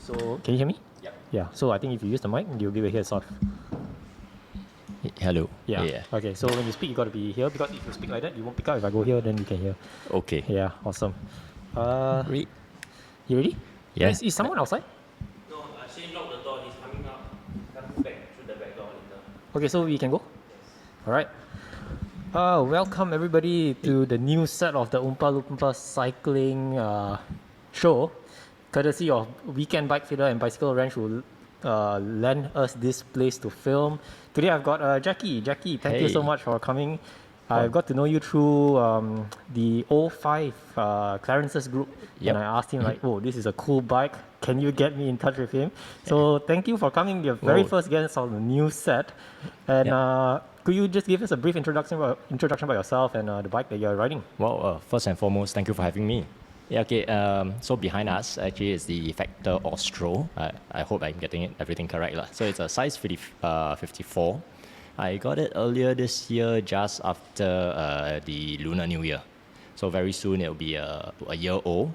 So can you hear me? Yep. Yeah. So I think if you use the mic, you'll be able to hear sort of. Hello. Yeah. Okay. So when you speak, you got to be here because if you speak like that, you won't pick up. If I go here, then you can hear. Okay. Yeah. Awesome. Read. You ready? Yeah. Is someone outside? No, Shane locked the door. He's coming out. Coming back through the back door later. Okay. So we can go. All right. Welcome everybody to the new set of the Oompa Loompa cycling show, courtesy of Weekend Bike Fitter and Bicycle Ranch who lend us this place to film. Today I've got Jackie. Jackie, thank you so Hey. much for coming. I've got to know you through the 05 Clarence's group. Yep. And I asked him like, oh, this is a cool bike. Can you get me in touch with him? So thank you for coming. Your very first guest on the new set. And could you just give us a brief introduction about yourself and the bike that you're riding? Well, first and foremost, thank you for having me. Yeah, okay. So behind us actually is the Factor Ostro. I hope I'm getting everything correct. So it's a size 54. I got it earlier this year just after the Lunar New Year. So very soon it'll be a year old.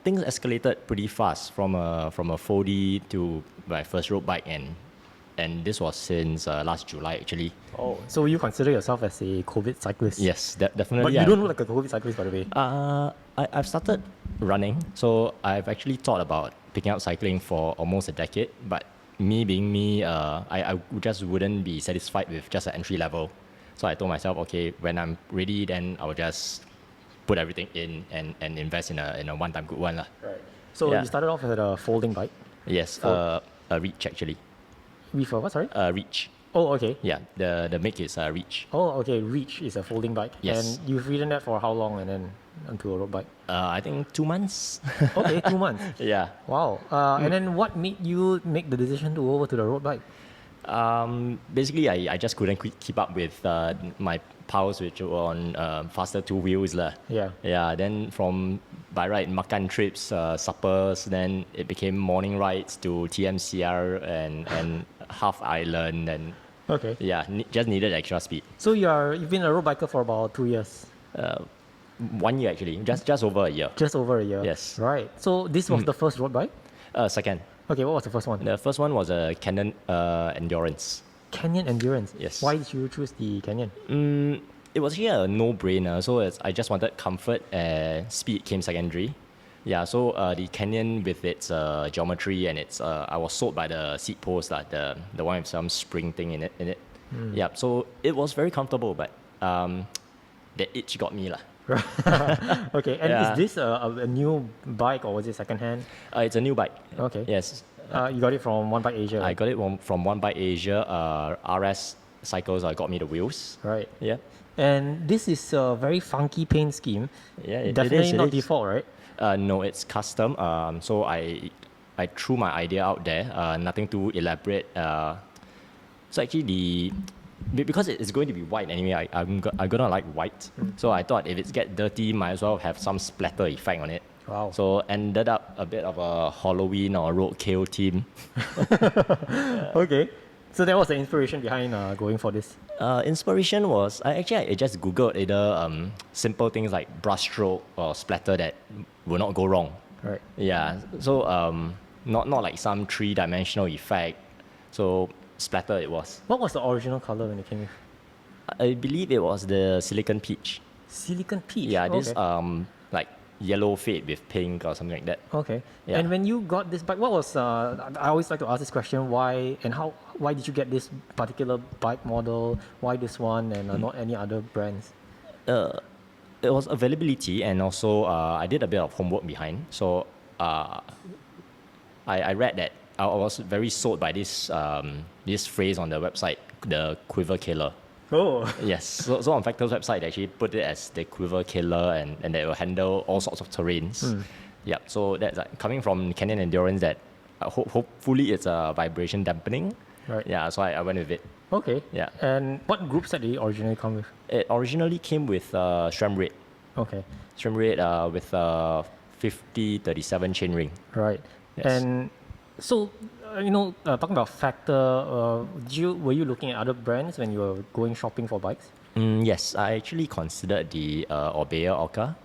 Things escalated pretty fast from a 4D to my first road bike and this was since last July actually. Oh, so you consider yourself as a COVID cyclist? Yes, definitely. But you don't look like a COVID cyclist, by the way. I've started running, so I've actually thought about picking up cycling for almost a decade. But me being me, I just wouldn't be satisfied with just an entry level. So I told myself, okay, when I'm ready, then I'll just put everything in and invest in a one-time good one. Right. So Yeah. you started off with a folding bike. Yes, a Reach actually. With a what, sorry? Reach. Oh, okay. Yeah, the make is Reach. Oh, okay. Reach is a folding bike. Yes. And you've ridden that for how long and then onto a road bike? I think 2 months. Okay, 2 months. Yeah. Wow. And then what made you make the decision to go over to the road bike? Basically, I just couldn't keep up with my pals which were on faster two wheels. Yeah. Yeah, then from by right makan trips, suppers, then it became morning rides to TMCR and half island and Okay. yeah, just needed extra speed. So you've been a road biker for about 2 years. 1 year actually, just over a year. Just over a year. Yes. Right. So this was the first road bike? Second. Okay, what was the first one? The first one was a Canon Endurance. Canyon Endurance. Yes. Why did you choose the Canyon? It was actually a no-brainer. So I just wanted comfort and speed came secondary. Yeah, so the Canyon with its geometry and its I was sold by the seat post, the one with some spring thing in it. Yeah, so it was very comfortable, but the itch got me . Okay, and Yeah. is this a new bike or was it secondhand? It's a new bike. Okay. Yes. You got it from OneBike Asia. I got it from OneBike Asia. RS Cycles got me the wheels. Right. Yeah. And this is a very funky paint scheme. Yeah, it Definitely is, not default, right? No, it's custom. So I threw my idea out there. Nothing too elaborate. So actually because it's going to be white anyway, I'm gonna like white. So I thought if it gets dirty, might as well have some splatter effect on it. Wow. So ended up a bit of a Halloween or roadkill theme. Okay. So that was the inspiration behind going for this. Inspiration was I just googled either simple things like brushstroke or splatter that will not go wrong. Right. Yeah. So not like some three-dimensional effect. So splatter it was. What was the original color when it came in? I believe it was the silicon peach. Silicon peach. Yeah, this Okay. like yellow fade with pink or something like that. Okay. Yeah. And when you got this bike, what was I always like to ask this question: why did you get this particular bike model? Why this one and not any other brands? It was availability and also I did a bit of homework behind. So I read that I was very sold by this phrase on the website, the quiver killer. Oh. Yes, so on Factor's website, they actually put it as the quiver killer and they will handle all sorts of terrains. Yep, so that's coming from Canyon Endurance that hopefully it's a vibration dampening. Right. Yeah, so I went with it. Okay. Yeah. And what group set did it originally come with? It originally came with SRAM RED. Okay. SRAM RED with 50-37 chainring. Right. Yes. And so, talking about Factor, were you looking at other brands when you were going shopping for bikes? Yes, I actually considered the Orbea Orca.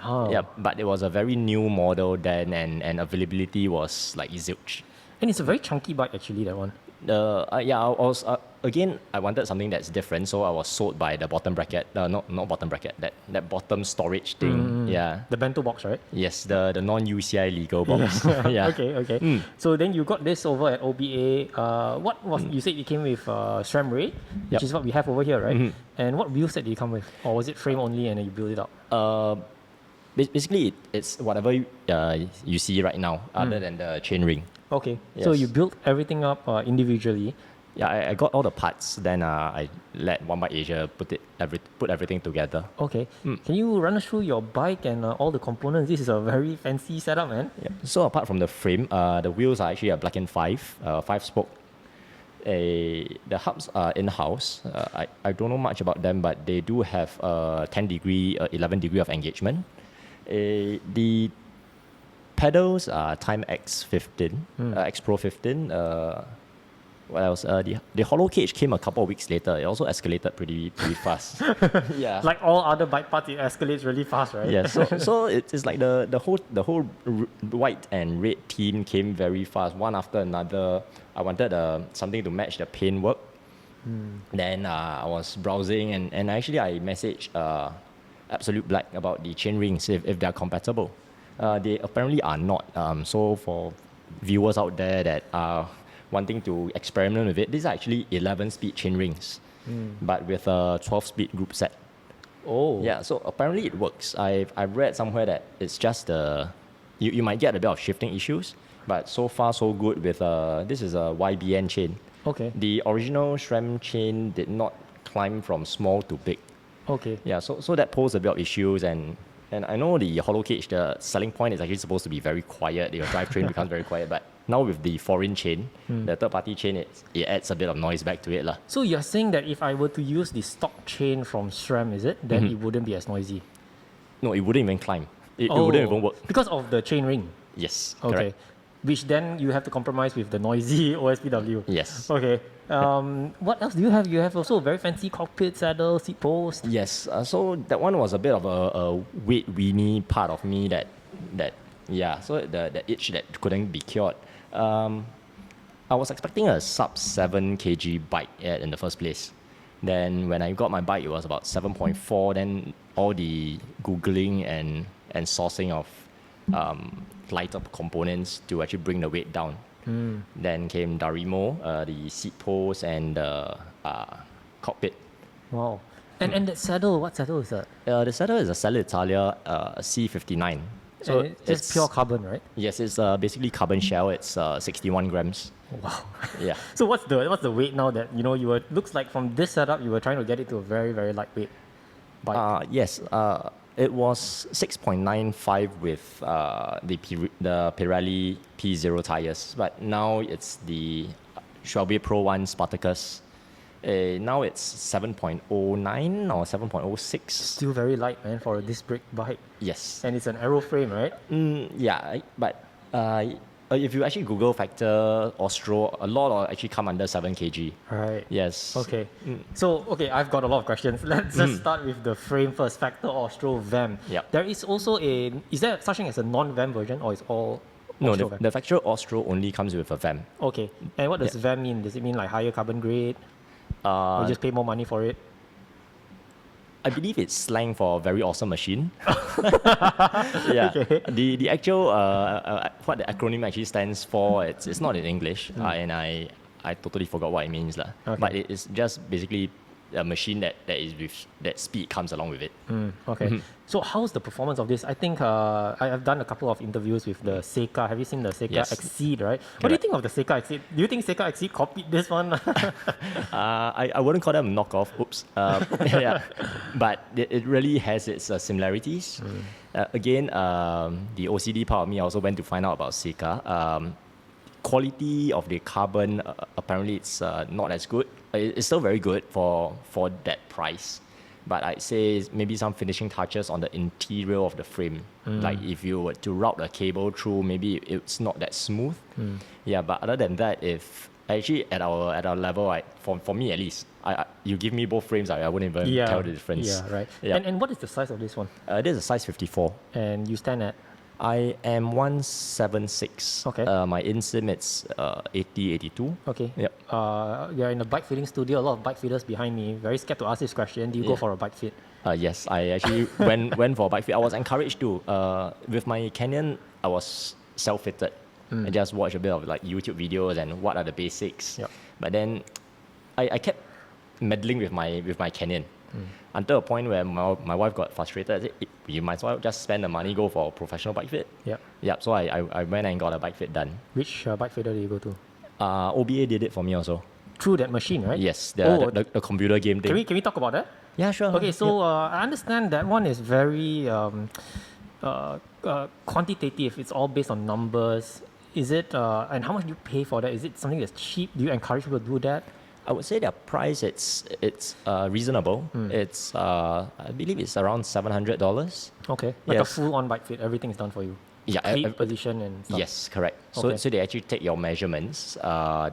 Oh. Yeah, but it was a very new model then, and availability was like zilch. And it's a very chunky bike actually, that one. Yeah, I was again. I wanted something that's different, so I was sold by the bottom bracket. Not bottom bracket. That bottom storage thing. Yeah. The bento box, right? Yes, the non-UCI legal box. Yeah. Okay. So then you got this over at OBA. What was you said it came with SRAM RED, which Yep. is what we have over here, right? And what wheelset did it come with, or was it frame only and then you build it up? Basically, it's whatever you see right now, other than the chainring. Okay. So Yes. you built everything up individually. Yeah, I got all the parts. Then I let OneBike Asia put everything together. Okay. Can you run us through your bike and all the components? This is a very fancy setup, man. Yeah. So apart from the frame, the wheels are actually a Black & 5-spoke. The hubs are in-house. I don't know much about them, but they do have 10 degree, 11 degree of engagement. The pedals are Time X15, XPro 15. What else? The hollow cage came a couple of weeks later. It also escalated pretty fast. Yeah. Like all other bike parts, it escalates really fast, right? Yeah. So it's like the whole white and red theme came very fast, one after another. I wanted something to match the paintwork. Then I was browsing and actually I messaged AbsoluteBlack about the chain rings if they're compatible. They apparently are not. So for viewers out there that are wanting to experiment with it, these are actually 11-speed chain rings, but with a 12-speed group set. Oh. Yeah, so apparently it works. I've read somewhere that it's just you might get a bit of shifting issues, but so far so good with this is a YBN chain. Okay. The original SRAM chain did not climb from small to big. Okay. Yeah, so that posed a bit of issues, and I know the hollow cage, the selling point is actually supposed to be very quiet. Your drivetrain becomes very quiet, but now with the foreign chain, the third-party chain, it adds a bit of noise back to it lah. So you're saying that if I were to use the stock chain from SRAM, is it? Then it wouldn't be as noisy. No, it wouldn't even climb. It wouldn't even work. Because of the chain ring. Yes, Okay. correct. Which then you have to compromise with the noisy OSPW. Yes. Okay. What else do you have? You have also a very fancy cockpit, saddle, seat post. Yes, so that one was a bit of a weight weenie part of me that yeah, so the itch that couldn't be cured. I was expecting a sub 7 kg bike in the first place. Then when I got my bike, it was about 7.4. Then all the Googling and sourcing of lighter components to actually bring the weight down. Then came Darimo, the seat post and the cockpit. Wow. And that saddle, what saddle is that? The saddle is a Saddle Italia C59. So And it's just pure carbon, right? Yes, it's basically carbon shell. It's 61 grams. Wow. Yeah. So what's the weight now that you were looks like from this setup you were trying to get it to a very, very lightweight bike? Yes. It was 6.95 with the Pirelli P0 tires, but now it's the Schwalbe Pro 1 Spartacus. Now it's 7.09 or 7.06. Still very light, man, for a disc brake bike. Yes. And it's an aero frame, right? Yeah, but if you actually Google Factor Ostro, a lot of actually come under 7 kg. Right. Yes. Okay. So, I've got a lot of questions. Let's just start with the frame first. Factor Ostro VAM. Yep. There is also is there such thing as a non-VAM version, or is all No, Ostro the VAM? Factor Ostro only comes with a VAM. Okay. And what does VAM mean? Does it mean like higher carbon grade? Or just pay more money for it? I believe it's slang for a very awesome machine. Yeah. Okay. The actual what the acronym actually stands for, it's not in English, and I totally forgot what it means lah. Okay. But it's just basically a machine that is with that speed comes along with it. Okay. So how's the performance of this? I think I've done a couple of interviews with the Seika. Have you seen the Seika Yes. Exceed, right? What do you think of the Seika Exceed? Do you think Seika Exceed copied this one? I wouldn't call them a knockoff. Oops. Yeah. But it really has its similarities. Again, the OCD part of me also went to find out about Seika. Quality of the carbon, apparently it's not as good. It's still very good for that price. But I'd say maybe some finishing touches on the interior of the frame. Like if you were to route a cable through, maybe it's not that smooth. Yeah, but other than that, if Actually, at our level, for me at least, you give me both frames, I wouldn't even tell the difference. Yeah, right. Yeah. And what is the size of this one? This is a size 54. And you stand at? I am 176. Okay. My insim it's 80, 82. Okay. Yep. You're in a bike fitting studio. A lot of bike fitters behind me. Very scared to ask this question. Do you go for a bike fit? Yes, I actually went for a bike fit. I was encouraged to. With my Canyon, I was self-fitted. I just watched a bit of like YouTube videos and what are the basics. Yep. But then I kept meddling with my Canyon until a point where my wife got frustrated. I said, you might as well just spend the money, go for a professional bike fit. Yep. So I went and got a bike fit done. Which bike fitter do you go to? OBA did it for me also. Through that machine, right? Yes, the computer game thing. Can we talk about that? Yeah, sure. Okay, so I understand that one is very quantitative. It's all based on numbers. Is it, and how much do you pay for that? Is it something that's cheap? Do you encourage people to do that? I would say their price it's reasonable. It's I believe it's around $700. Okay, like a Yes. full-on bike fit. Everything is done for you. Yeah, Cleat, position and stuff. Yes, correct. Okay. So they actually take your measurements,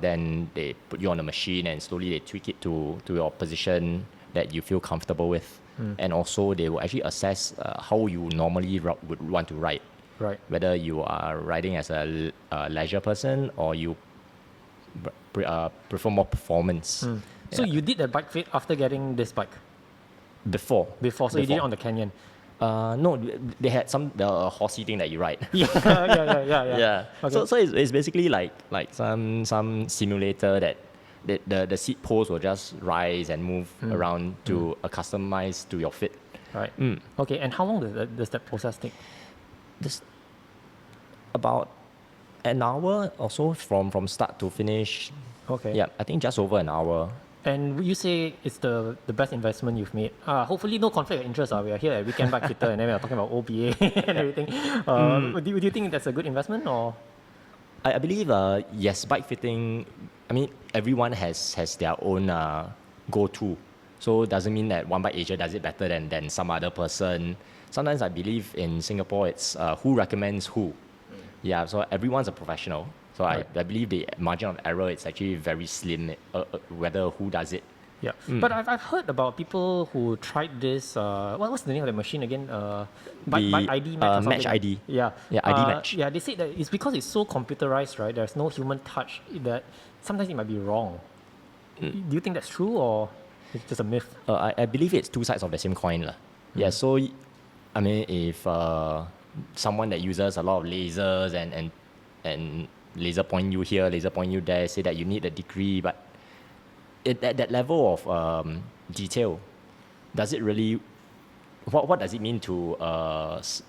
then they put you on the machine and slowly they tweak it to your position that you feel comfortable with. And also they will actually assess how you normally would want to ride. Right. Whether you are riding as a leisure person or you prefer more performance. So you did that bike fit after getting this bike? Before, So you did it on the Canyon? no, they had the horsey thing that you ride. Yeah. Okay. So it's basically like some simulator that the seat post will just rise and move around to customize to your fit. Right. Okay, and how long does that process take? This about an hour or so from start to finish. Okay. Yeah, I think just over an hour. And would you say it's the best investment you've made? Hopefully no conflict of interest. We are here at Weekend Bike Fitter and then we are talking about OBA and everything. Would you think that's a good investment or? I believe, yes, bike fitting, I mean, everyone has their own go-to. So it doesn't mean that OneBike Asia does it better than some other person. Sometimes I believe in Singapore, it's who recommends who. Yeah, so everyone's a professional. So Right. I believe the margin of error is actually very slim, whether who does it. Yeah, but I've heard about people who tried this. What's the name of the machine again? Bike ID match or something. Match ID. Yeah. Yeah, ID match. Yeah, they say that it's because it's so computerized, right? There's no human touch. That sometimes it might be wrong. Do you think that's true or it's just a myth? I believe it's two sides of the same coin. Yeah, so I mean, if someone that uses a lot of lasers and laser point you here, laser point you there, say that you need a degree, but at that level of detail, does it really, what does it mean to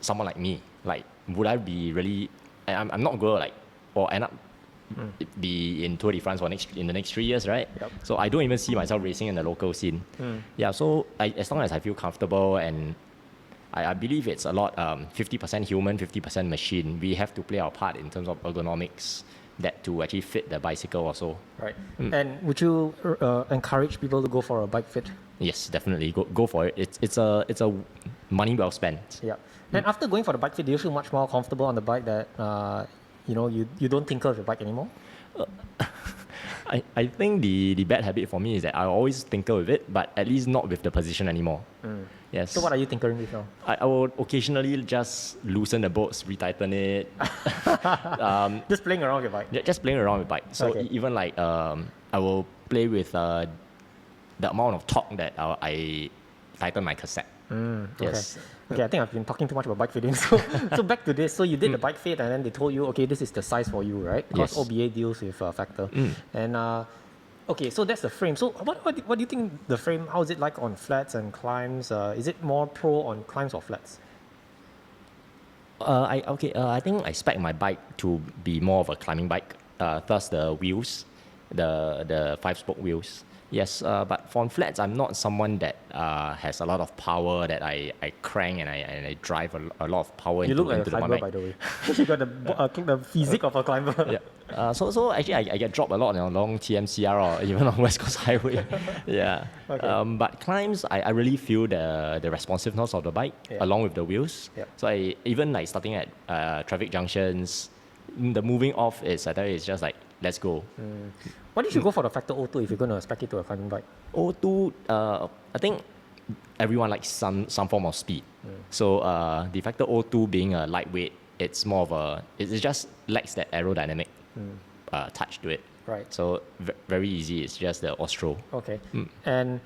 someone like me? Like, would I be really, I'm not going to like, or end up be in Tour de France in the next 3 years, right? Yep. So I don't even see myself racing in the local scene. Yeah, so as long as I feel comfortable and I believe it's a lot 50% human, 50% machine. We have to play our part in terms of ergonomics that to actually fit the bicycle also. Right. And would you encourage people to go for a bike fit? Yes, definitely. Go for it. It's a money well spent. Yeah. And after going for the bike fit, do you feel much more comfortable on the bike that you don't tinker with your bike anymore? I think the bad habit for me is that I always tinker with it, but at least not with the position anymore. Yes. So what are you tinkering with now? I will occasionally just loosen the bolts, retighten it. Just playing around with your bike. Just playing around with bike. So Okay. even like I will play with the amount of torque that I tighten my cassette. Yes. Okay, I think I've been talking too much about bike fitting. So back to this. So you did the bike fit and then they told you, okay, this is the size for you, right? Because Yes. OBA deals with Factor. And okay, so that's the frame. So what do you think the frame, how is it like on flats and climbs? Is it more pro on climbs or flats? I think I spec my bike to be more of a climbing bike. Thus the wheels, the 5-spoke wheels. Yes, but for flats, I'm not someone that has a lot of power that I crank and I drive a lot of power You into, look like a into the climber, bike. by the way. You got the physique of a climber. Yeah. So actually, I get dropped a lot along TMCR or even on West Coast Highway. Yeah. Okay. But climbs, I really feel the responsiveness of the bike along with the wheels. Yeah. So I even like starting at traffic junctions, the moving off is I tell you, it's just like let's go. Why did you go for the Factor O2 if you're going to spec it to a climbing bike? O2, I think everyone likes some form of speed. So the Factor O2 being a lightweight, it's more of a, it just lacks that aerodynamic touch to it. Right. So very easy. It's just the Ostro. Okay. And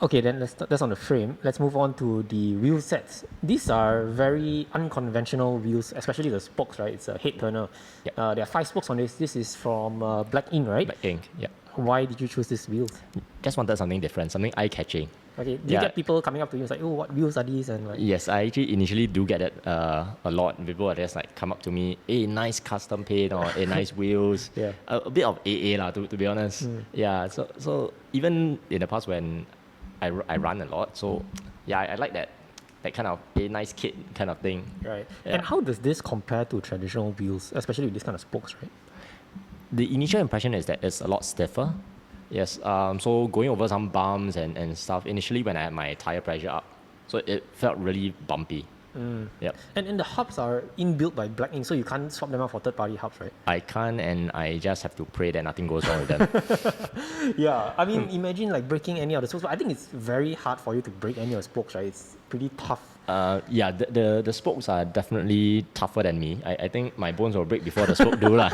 okay, then that's on the frame. Let's move on to the wheel sets. These are very unconventional wheels, especially the spokes, right? It's a head turner. Yep. There are 5 spokes on this. This is from Black Ink, right? Black ink, yeah. Why did you choose these wheels? Just wanted something different, something eye-catching. Okay, do you get people coming up to you and say, oh, what wheels are these? And like, Yes, I actually initially do get it a lot. People are just like come up to me, hey, nice custom paint or hey, nice wheels. Yeah. A bit of AA lah, to be honest. Yeah, so even in the past when I run a lot, so yeah, I like that kind of a nice kit kind of thing. right. Yeah. And how does this compare to traditional wheels, especially with this kind of spokes, right? The initial impression is that it's a lot stiffer. Yes, so going over some bumps and stuff, initially when I had my tire pressure up, so it felt really bumpy. Yep. And the hubs are inbuilt by Black Ink, so you can't swap them out for third-party hubs, right? I can't, and I just have to pray that nothing goes wrong with them. Yeah, I mean, imagine like breaking any of the spokes, but I think it's very hard for you to break any of the spokes, right? It's pretty tough. Yeah, the spokes are definitely tougher than me. I think my bones will break before the spoke do lah.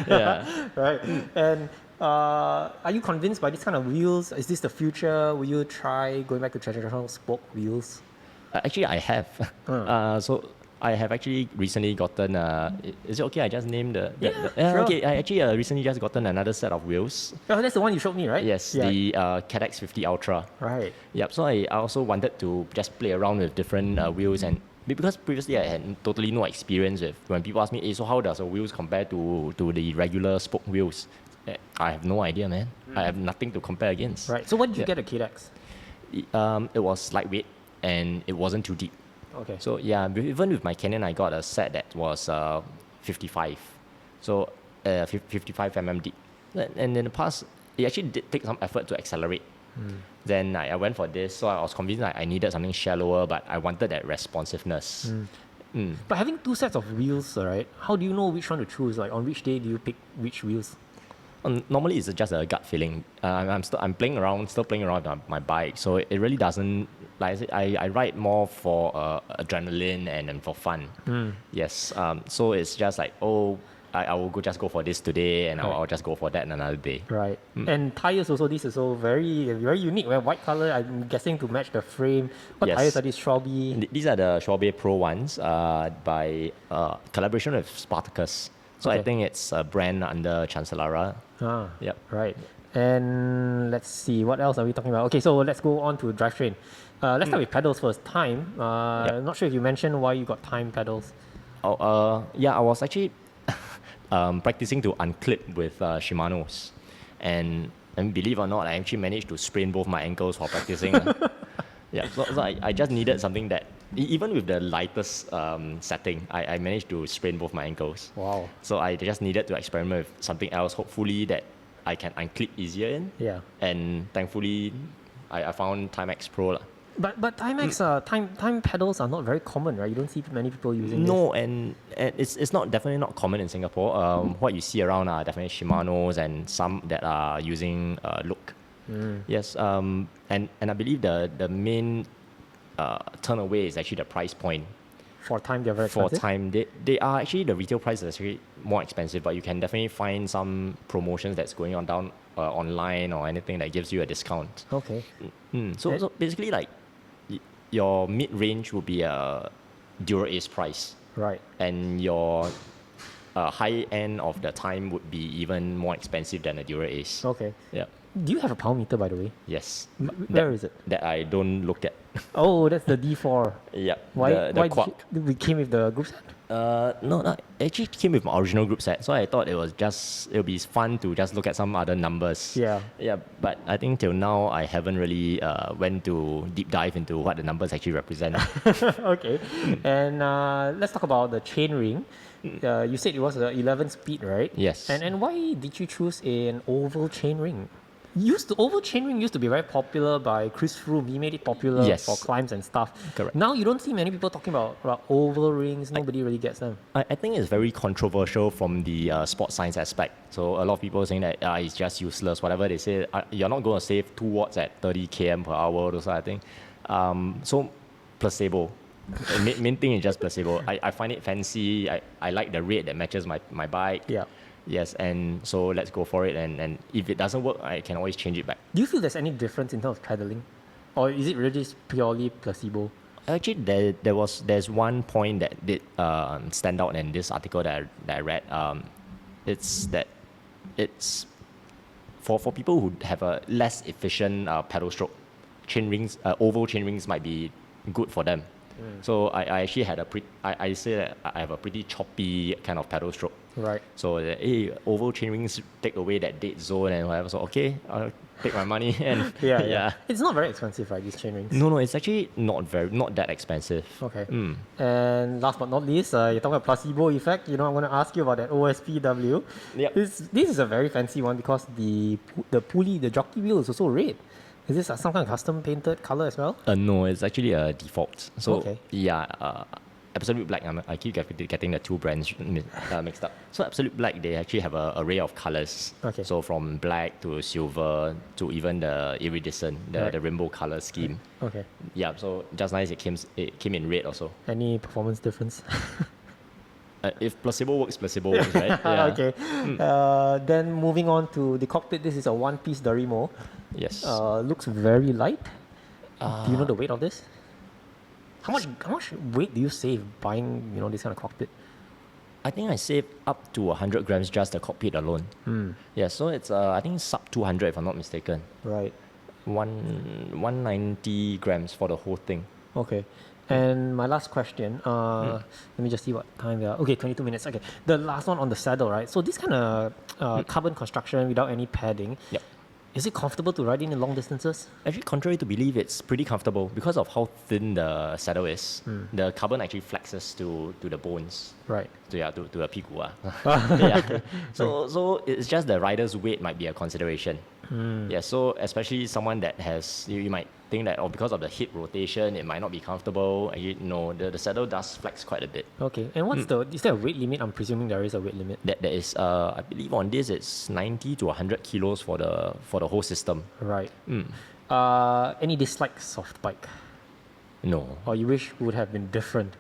Yeah. Right. And are you convinced by this kind of wheels? Is this the future? Will you try going back to traditional spoke wheels? Actually, I have. So I have actually recently gotten. Is it okay? I just named the. Sure. Okay, I actually recently just gotten another set of wheels. Oh, that's the one you showed me, right? Yes, Yeah. the Cat X50 Ultra. Right. Yep. So I also wanted to just play around with different wheels, and because previously I had totally no experience with when people ask me, hey, so how does a wheels compare to the regular spoke wheels? I have no idea, man. I have nothing to compare against. Right. So what did you get at KDX? It was lightweight and it wasn't too deep. Okay. So yeah, even with my Canyon, I got a set that was 55. So 55 mm deep. And in the past, it actually did take some effort to accelerate. Then I went for this, so I was convinced that I needed something shallower, but I wanted that responsiveness. But having 2 sets of wheels, right? How do you know which one to choose? Like on which day do you pick which wheels? Normally, it's just a gut feeling. I'm still playing around with my bike, so it really doesn't. Like I said, I ride more for adrenaline and for fun. Yes. So it's just like, oh, I will just go for this today, and I'll just go for that another day. Right. And tires also, this is also very, very unique. Right? White color, I'm guessing to match the frame. What Yes. tires are these? Schwalbe? These are the Schwalbe Pro ones by collaboration with Spartacus. So I Okay. think it's a brand under Chancelara. Yep. Right. And let's see, what else are we talking about? Okay, so let's go on to Drivetrain. Let's start with pedals first. Time. Yep. Not sure if you mentioned why you got time pedals. Yeah, I was actually practicing to unclip with Shimano's. And believe it or not, I actually managed to sprain both my ankles while practicing. Yeah, so I just needed something that, even with the lightest setting, I managed to sprain both my ankles. Wow. So I just needed to experiment with something else, hopefully that I can unclip easier in. Yeah. And thankfully, I found Timex Pro lah. But Timex, time pedals are not very common, right? You don't see many people using No, and it's not definitely not common in Singapore. What you see around are definitely Shimano's and some that are using Look. Yes, and I believe the main turn away is actually the price point. For time, they're very For expensive. time, they are actually, the retail price is actually more expensive, but you can definitely find some promotions that's going on down online or anything that gives you a discount. Okay. So basically, like your mid range would be a Dura Ace price, Right. and your high end of the time would be even more expensive than a Dura Ace. Okay. Yeah. Do you have a power meter, by the way? Yes. Where is it? That I don't look at. Oh, that's the D4. Yeah. Why? The Quark. We came with the group set? No, it actually came with my original group set, so I thought it'll be fun to just look at some other numbers. Yeah. Yeah, but I think till now I haven't really went to deep dive into what the numbers actually represent. Okay. And let's talk about the chainring. You said it was 11 speed, right? Yes. And why did you choose an oval chainring? oval chainring used to be very popular by Chris Froome. He made it popular Yes. for climbs and stuff. Correct. Now you don't see many people talking about oval rings. Nobody really gets them. I think it's very controversial from the sports science aspect. So a lot of people saying that it's just useless. Whatever they say, you're not going to save 2 watts at 30 km per hour. Those kind of thing. So placebo. The main thing is just placebo. I find it fancy. I like the red that matches my bike. Yeah. Yes, and so let's go for it. And if it doesn't work, I can always change it back. Do you feel there's any difference in terms of pedaling, or is it really just purely placebo? Actually, there's one point that did stand out in this article that I read. It's for people who have a less efficient pedal stroke, oval chain rings might be good for them. So I actually had I say that I have a pretty choppy kind of pedal stroke. Right. So oval chain rings take away that dead zone and whatever. So okay, I'll take my money and Yeah. It's not very expensive, right? These chain rings. No, it's actually not that expensive. Okay. And last but not least, you're talking about placebo effect. I'm going to ask you about that OSPW. Yep. This is a very fancy one because the pulley, the jockey wheel is also red. Is this some kind of custom painted color as well? No, it's actually a default. So Okay. AbsoluteBlack. I keep getting the two brands mixed up. So AbsoluteBlack, they actually have an array of colors. Okay. So from black to silver to even the iridescent, the rainbow color scheme. Okay. Yeah. So just nice, it came in red also. Any performance difference? If placebo works, right? Yeah. Okay. Then moving on to the cockpit. This is a one-piece Darimo. Yes. Looks very light. Do you know the weight of this? How much weight do you save buying this kind of cockpit? I think I saved up to 100 grams just the cockpit alone. Yeah, so it's I think sub 200 if I'm not mistaken. Right. 190 grams for the whole thing. Okay. And my last question, let me just see what time we are. Okay, 22 minutes. Okay. The last one on the saddle, right? So this kind of carbon construction without any padding, Yep. is it comfortable to ride in long distances? Actually, contrary to belief, it's pretty comfortable because of how thin the saddle is. The carbon actually flexes to the bones. Right. To the pigu. Yeah. So it's just the rider's weight might be a consideration. Yeah. So especially someone that has, you might think that because of the hip rotation, it might not be comfortable. No, the saddle does flex quite a bit. Okay. And is there a weight limit? I'm presuming there is a weight limit. There is, I believe on this it's 90 to 100 kilos for the whole system. Right. Any dislikes of the bike? No. Or you wish would have been different?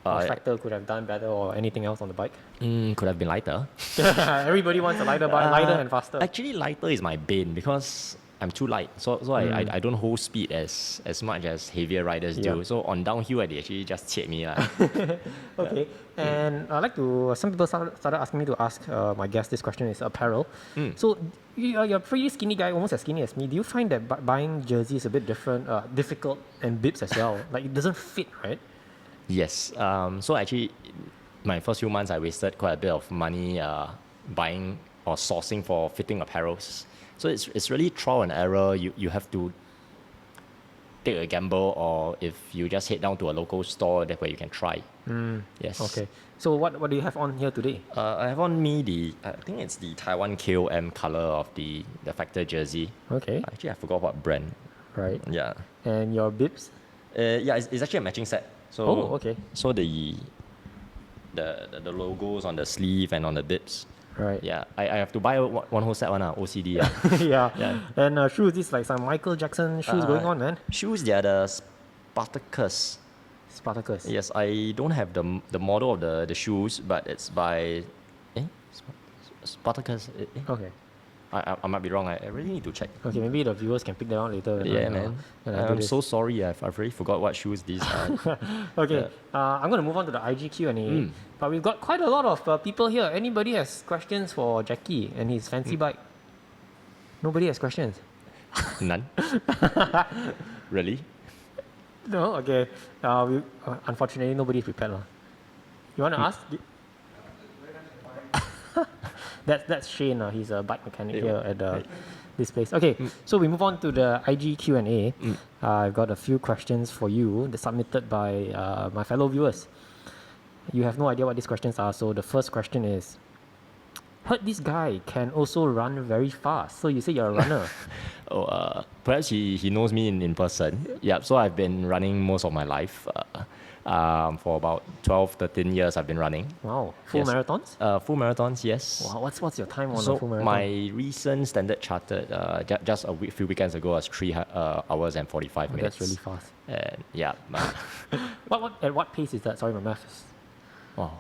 Or Factor could have done better, or anything else on the bike? Could have been lighter. Everybody wants a lighter bike, lighter and faster. Actually, lighter is my bane because I'm too light. So I don't hold speed as much as heavier riders do. Yeah. So on downhill, they actually just cheat me. Okay. And I like to. Some people started asking me to ask my guest this question is apparel. So you're a pretty skinny guy, almost as skinny as me. Do you find that buying jerseys a bit difficult, and bibs as well? Like it doesn't fit, right? Yes. So actually, my first few months, I wasted quite a bit of money buying or sourcing for fitting apparels. So it's really trial and error. You have to take a gamble, or if you just head down to a local store, that's where you can try. Yes. Okay. So what do you have on here today? I have on me I think it's the Taiwan KOM color of the Factor jersey. Okay. Actually, I forgot what brand. Right. Yeah. And your bibs? Yeah, it's actually a matching set. So okay. So the logos on the sleeve and on the bibs. Right. Yeah, I have to buy one whole set, OCD. Yeah. And shoes, this like some Michael Jackson shoes going on, man. Shoes, they are the Spartacus. Spartacus. Yes, I don't have the model of the shoes, but it's by Spartacus. Okay. I might be wrong. I really need to check. Okay, maybe the viewers can pick that out later. Yeah, man. I'm so sorry. I've already forgot what shoes these are. Okay, I'm going to move on to the IG Q&A. But we've got quite a lot of people here. Anybody has questions for Jackie and his fancy bike? Nobody has questions? None. Really? No? Okay. Unfortunately, nobody's prepared. You want to ask? That's Shane. He's a bike mechanic here at this place. Okay, so we move on to the IG Q&A. I've got a few questions for you that submitted by my fellow viewers. You have no idea what these questions are, so the first question is, heard this guy can also run very fast. So you say you're a runner. Perhaps he knows me in person. Yeah, so I've been running most of my life. For about 12, 13 years, I've been running. Wow. Full Yes. marathons? Full marathons, yes. Wow, what's your time on So a full marathon? my recent standard chartered just a few weekends ago was 3 hours and 45 minutes. That's really fast. And yeah, At what pace is that? Sorry, my math is... oh,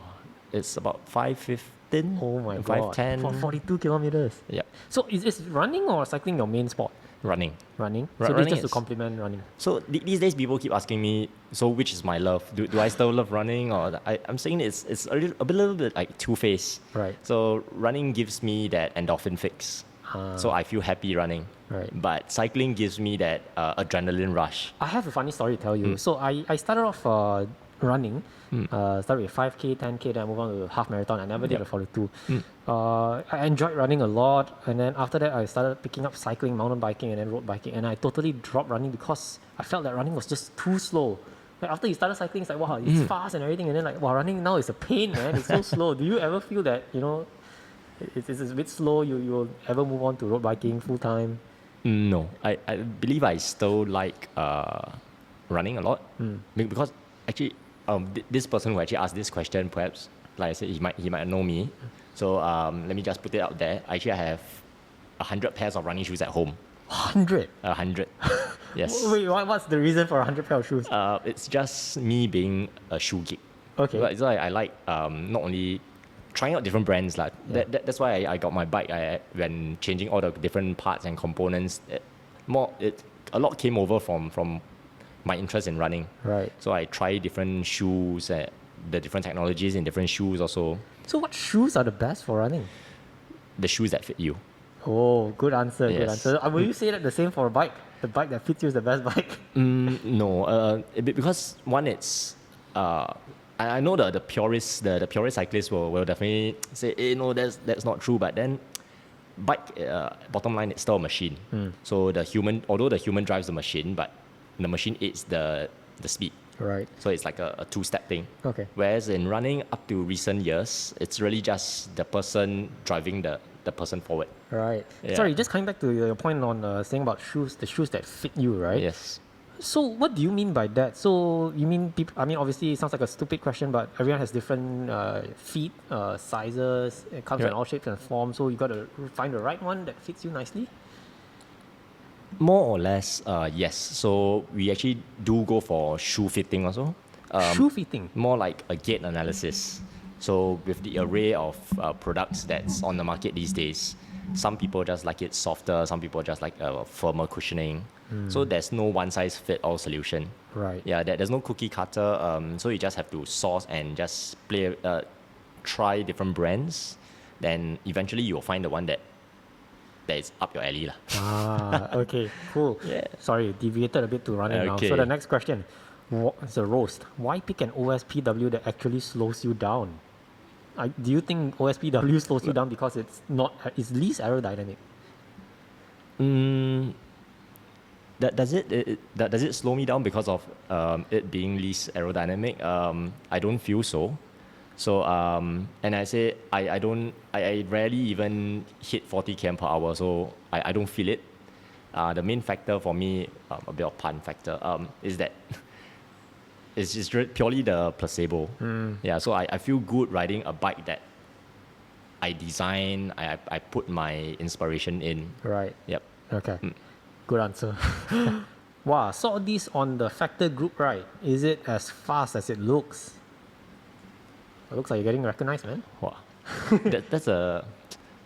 it's about 5:15. Oh my god. 5:10. For 42 kilometers. Yeah, So is running or cycling your main sport? running. Running. Ru- So this running just to is- complement running. So these days people keep asking me, so which is my love? Do I still love running, or I'm saying it's a little bit like two-faced. Right. So running gives me that endorphin fix. So I feel happy running. Right. But cycling gives me that adrenaline rush. I have a funny story to tell you. So I started off running, started with 5K, 10K, then I moved on to half marathon. I never did a 42. I enjoyed running a lot, and then after that I started picking up cycling, mountain biking, and then road biking, and I totally dropped running because I felt that running was just too slow. Like after you started cycling, it's like, wow, it's fast and everything, and then like, wow, running now is a pain, man. It's so slow. Do you ever feel that, it's a bit slow, you'll ever move on to road biking full time? No, I believe I still like running a lot because actually this person who actually asked this question, perhaps like I said, he might know me. So let me just put it out there. Actually, I have 100 pairs of running shoes at home. 100? 100. Yes. Wait, what's the reason for 100 pair of shoes? It's just me being a shoe geek. Okay. But so I like not only trying out different brands. That's why I got my bike. When changing all the different parts and components, a lot came over from my interest in running. Right. So I try different shoes, the different technologies in different shoes also. So what shoes are the best for running? The shoes that fit you. Oh, good answer, good Yes. answer. Will you say that the same for a bike? The bike that fits you is the best bike? No, because one, it's I know the purists, the purist cyclists will definitely say, no, that's not true. But then, bike bottom line, it's still a machine. So although the human drives the machine, but the machine aids the speed. Right. So it's like a two-step thing. Okay. Whereas in running up to recent years, it's really just the person driving the person forward. Right. Yeah. Sorry, just coming back to your point on saying about shoes, the shoes that fit you, right? Yes. So what do you mean by that? So you mean obviously it sounds like a stupid question, but everyone has different feet, sizes. It comes in Right. all shapes and forms. So you got to find the right one that fits you nicely. More or less, yes. So we actually do go for shoe fitting also. Shoe fitting. More like a gait analysis. So with the array of products that's on the market these days, some people just like it softer, some people just like a firmer cushioning. So there's no one-size-fit-all solution. Right. Yeah, there's no cookie cutter. So you just have to source and just try different brands. Then eventually you'll find the one that is up your alley. Okay, cool. Yeah. Sorry, deviated a bit to running now. Okay. So the next question, it's a roast. Why pick an OSPW that actually slows you down? Do you think OSPW slows you down because it's least aerodynamic? Does it slow me down because of it being least aerodynamic? I don't feel so. So and I say I rarely even hit 40 km per hour, so I don't feel it. The main factor for me, a bit of pun factor, is that it's just purely the placebo. Yeah, so I feel good riding a bike that I design, I put my inspiration in. Right. Yep. Okay. Good answer. Wow, saw this on the Factor group, right? Is it as fast as it looks? It looks like you're getting recognized, man. Wow. That's a...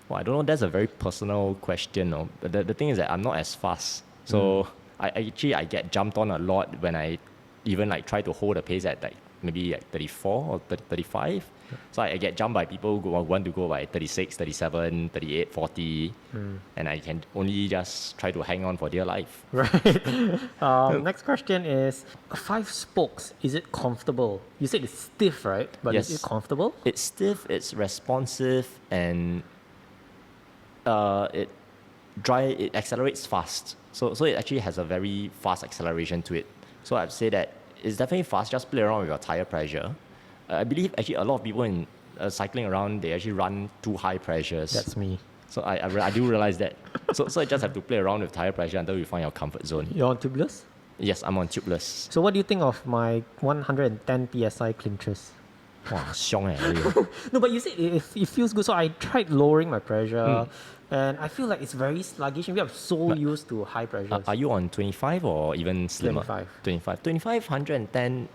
Well, I don't know, that's a very personal question. No? But the thing is that I'm not as fast. So I get jumped on a lot when I even like try to hold a pace at like maybe like 34 or 35. So I get jumped by people who want to go by 36, 37, 38, 40. And I can only just try to hang on for dear life. Right. Next question is, 5 spokes, is it comfortable? You said it's stiff, right? But Yes. is it comfortable? It's stiff, it's responsive, and it accelerates fast. So it actually has a very fast acceleration to it. So I'd say that it's definitely fast. Just play around with your tire pressure. I believe actually a lot of people cycling around, they actually run too high pressures. That's me. So I do realize that. So I just have to play around with tire pressure until we find our comfort zone. You're on tubeless? Yes, I'm on tubeless. So what do you think of my 110 psi clinches? Wow, xiong really. No, but you said it feels good. So I tried lowering my pressure, and I feel like it's very sluggish. Maybe I'm so used to high pressures. Are you on 25 or even slimmer? 25. 25, 110.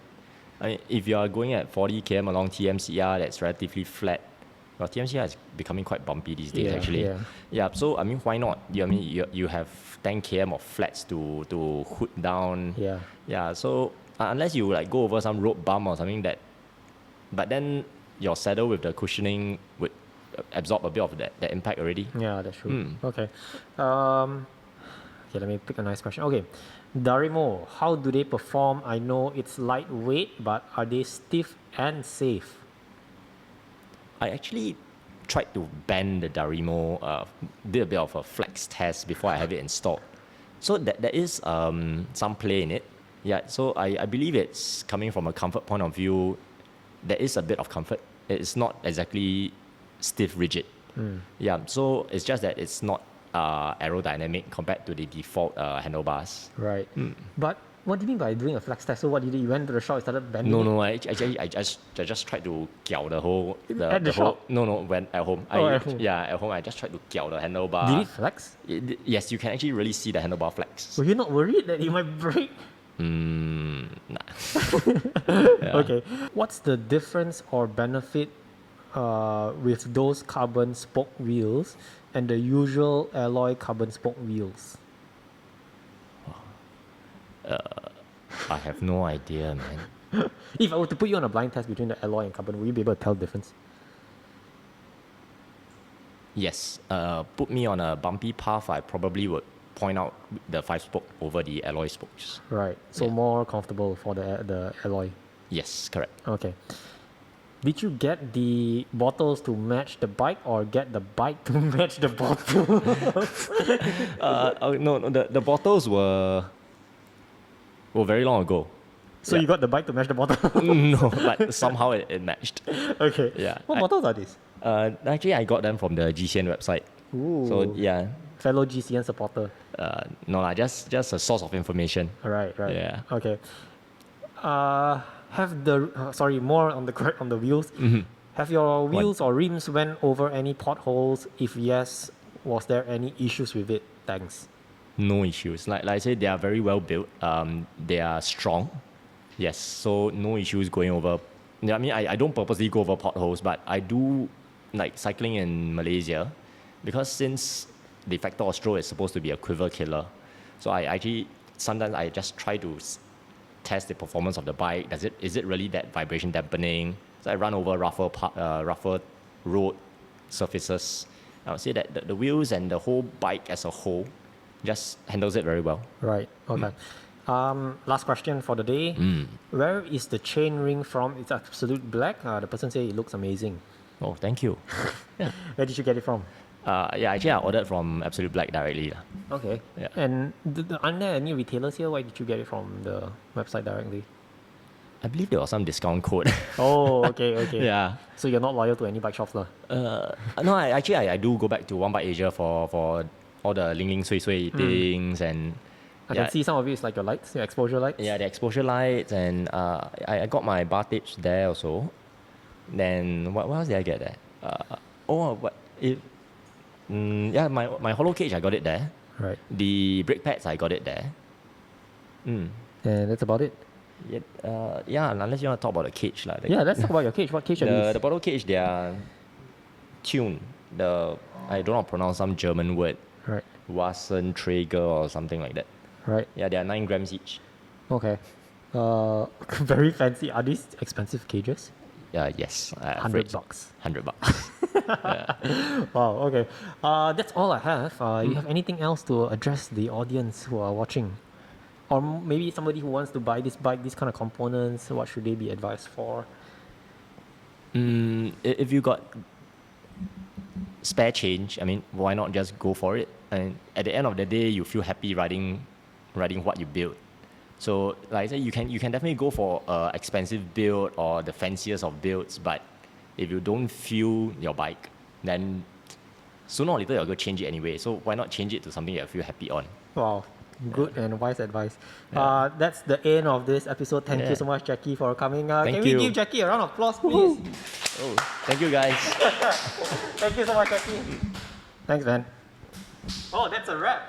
I mean, if you are going at 40 km along TMCR, that's relatively flat. Well, TMCR is becoming quite bumpy these days, actually. Yeah. So I mean, why not? You have 10 km of flats to hood down. Yeah. Yeah. So unless you like go over some road bump or something that, but then your saddle with the cushioning would absorb a bit of that impact already. Yeah, that's true. Okay. Okay, let me pick a nice question. Okay. Darimo, how do they perform? I know it's lightweight, but are they stiff and safe? I actually tried to bend the Darimo, did a bit of a flex test before I have it installed. So there is some play in it. Yeah, so I believe it's coming from a comfort point of view. There is a bit of comfort. It's not exactly stiff, rigid. Yeah, so it's just that it's not aerodynamic compared to the default handlebars. Right. But what do you mean by doing a flex test? So what did you went to the shop and started bending? No, I just tried to gyao the whole. At the shop? No, when at home. At home. Yeah, at home I just tried to gyao the handlebar. Did it flex? Yes, you can actually really see the handlebar flex. Were you not worried that it might break? Nah. Okay. What's the difference or benefit with those carbon spoke wheels and the usual alloy carbon spoke wheels? I have no idea, man. If I were to put you on a blind test between the alloy and carbon, will you be able to tell the difference? Yes. Put me on a bumpy path, I probably would point out the 5-spoke over the alloy spokes. Right. So more comfortable for the alloy. Yes, correct. Okay. Did you get the bottles to match the bike or get the bike to match the bottles? No, the bottles were very long ago. So you got the bike to match the bottle? No, but somehow it matched. Okay. Yeah. What bottles are these? Actually, I got them from the GCN website. Ooh. So yeah. Fellow GCN supporter. No, just a source of information. Right. Yeah. Okay. Have the more on the wheels. Have your wheels or rims went over any potholes? If yes, was there any issues with it? Thanks. No issues. Like I said, they are very well built. They are strong. Yes, so no issues going over. I mean, I don't purposely go over potholes, but I do like cycling in Malaysia, because since the Factor Ostro is supposed to be a quiver killer, so I actually sometimes I just try to test the performance of the bike. Is it really that vibration dampening? So I run over rougher road surfaces. I would say that the wheels and the whole bike as a whole just handles it very well. Right. Okay. Last question for the day. Where is the chain ring from? It's Absolute Black. The person said it looks amazing. Oh, thank you. Where did you get it from? Yeah, actually I ordered from AbsoluteBlack directly. Okay. Yeah. And aren't there any retailers here? Why did you get it from the website directly? I believe there was some discount code. Oh, okay. Yeah. So you're not loyal to any bike shops, lah? No, I do go back to OneBike Asia for all the ling sui sui things, and I can see some of it is like your lights, your exposure lights. Yeah, the exposure lights, and I got my bar tips there also. Then what else did I get there? My hollow cage, I got it there. Right. The brake pads, I got it there. And that's about it. Yeah, unless you want to talk about the cage. Yeah, let's talk about your cage. What cage are these? The bottle cage, they are tuned. I don't know how to pronounce some German word. Right. Wassenträger or something like that. Right. Yeah, they are 9 grams each. Okay. Very fancy. Are these expensive cages? Yes. $100. $100. Wow. Okay. That's all I have. You have anything else to address the audience who are watching? Or maybe somebody who wants to buy this bike, these kind of components, what should they be advised for? If you got spare change, I mean, why not just go for it? And at the end of the day, you feel happy riding what you built. So, like I said, you can definitely go for expensive build or the fanciest of builds, but if you don't feel your bike, then sooner or later you're going to change it anyway. So why not change it to something that you feel happy on? Wow, good and wise advice. Yeah. That's the end of this episode. Thank you Yeah. so much, Jackie, for coming. Thank Can you. we give Jackie a round of applause, please? Oh, thank you guys. Thank you so much, Jackie. Thanks, man. Oh, that's a wrap.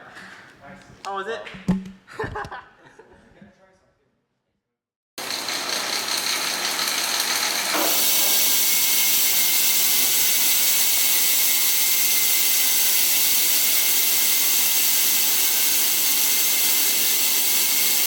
How was it?